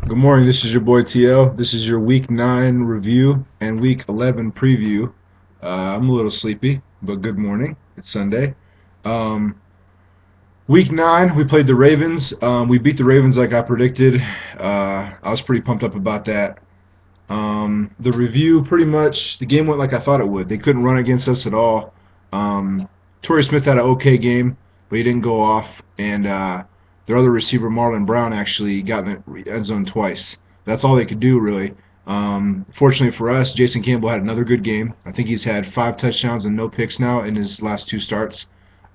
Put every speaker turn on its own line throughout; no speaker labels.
Good morning, this is your boy TL. This is your Week 9 review and Week 11 preview. I'm a little sleepy, but good morning. It's Sunday. Um, Week 9, we played the Ravens. We beat the Ravens like I predicted. I was pretty pumped up about that. The review, pretty much, the game went like I thought it would. They couldn't run against us at all. Torrey Smith had an okay game, but he didn't go off, and their other receiver, Marlon Brown, actually got in the end zone twice. That's all they could do, really. Fortunately for us, Jason Campbell had another good game. I think he's had 5 touchdowns and no picks now in his last 2 starts.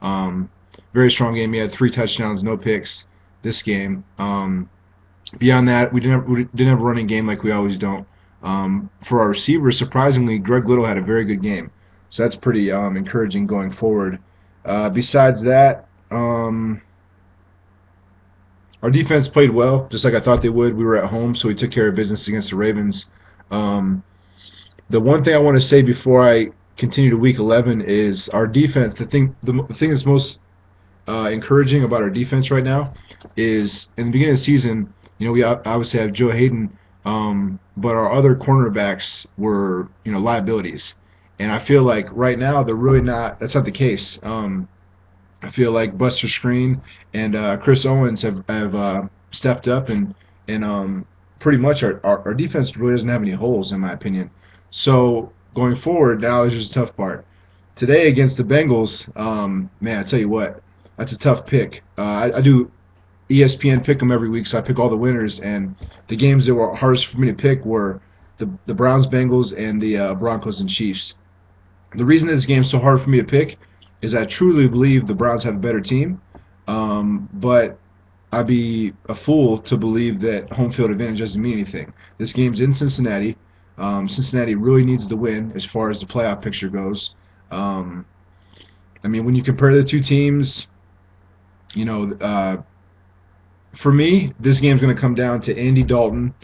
Very strong game. He had 3 touchdowns, no picks this game. Beyond that, we didn't have a running game like we always don't. For our receivers, surprisingly, Greg Little had a very good game. So that's pretty encouraging going forward. Besides that, our defense played well, just like I thought they would. We were at home, so we took care of business against the Ravens. The one thing I want to say before I continue to Week 11 is our defense. The thing that's most encouraging about our defense right now is in the beginning of the season, we obviously have Joe Hayden, but our other cornerbacks were, liabilities. And I feel like right now they're really not. That's not the case. I feel like Buster Screen and Chris Owens have stepped up and pretty much our defense really doesn't have any holes in my opinion. So going forward, now is just a tough part. Today against the Bengals, man, I tell you what, that's a tough pick. I do ESPN pick them every week, so I pick all the winners. And the games that were hardest for me to pick were the Browns, Bengals, and the Broncos and Chiefs. The reason this game's so hard for me to pick is I truly believe the Browns have a better team, but I'd be a fool to believe that home field advantage doesn't mean anything. This game's in Cincinnati. Cincinnati really needs to win as far as the playoff picture goes. When you compare the two teams, for me, this game's going to come down to Andy Dalton,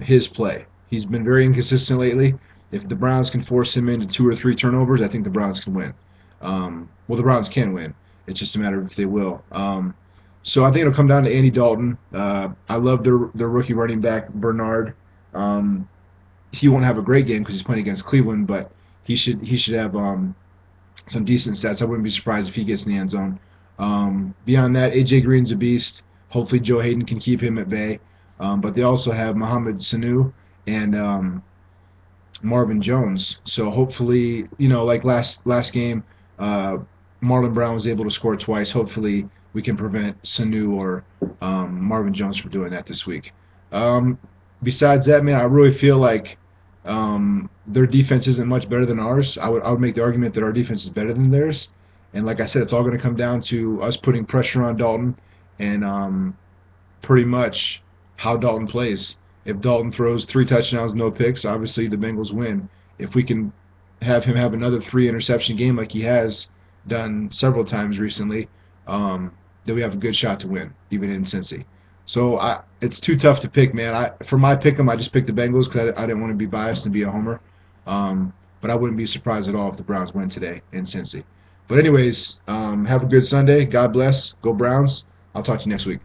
his play. He's been very inconsistent lately. If the Browns can force him into 2 or 3 turnovers, I think the Browns can win. The Browns can win. It's just a matter of if they will. So I think it'll come down to Andy Dalton. I love their rookie running back, Bernard. He won't have a great game because he's playing against Cleveland, but he should have some decent stats. I wouldn't be surprised if he gets in the end zone. Beyond that, A.J. Green's a beast. Hopefully Joe Hayden can keep him at bay. But they also have Mohamed Sanu and Marvin Jones. So hopefully, like last game, Marlon Brown was able to score twice. Hopefully we can prevent Sanu or Marvin Jones from doing that this week. Besides that, man, I really feel like their defense isn't much better than ours. I would make the argument that our defense is better than theirs. And like I said, it's all going to come down to us putting pressure on Dalton and pretty much how Dalton plays. If Dalton throws 3 touchdowns, no picks, obviously the Bengals win. If we can have him have another 3-interception game like he has done several times recently, then we have a good shot to win, even in Cincy. So it's too tough to pick, man. For my pick 'em, I just picked the Bengals because I didn't want to be biased and be a homer. But I wouldn't be surprised at all if the Browns win today in Cincy. But anyways, have a good Sunday. God bless. Go Browns. I'll talk to you next week.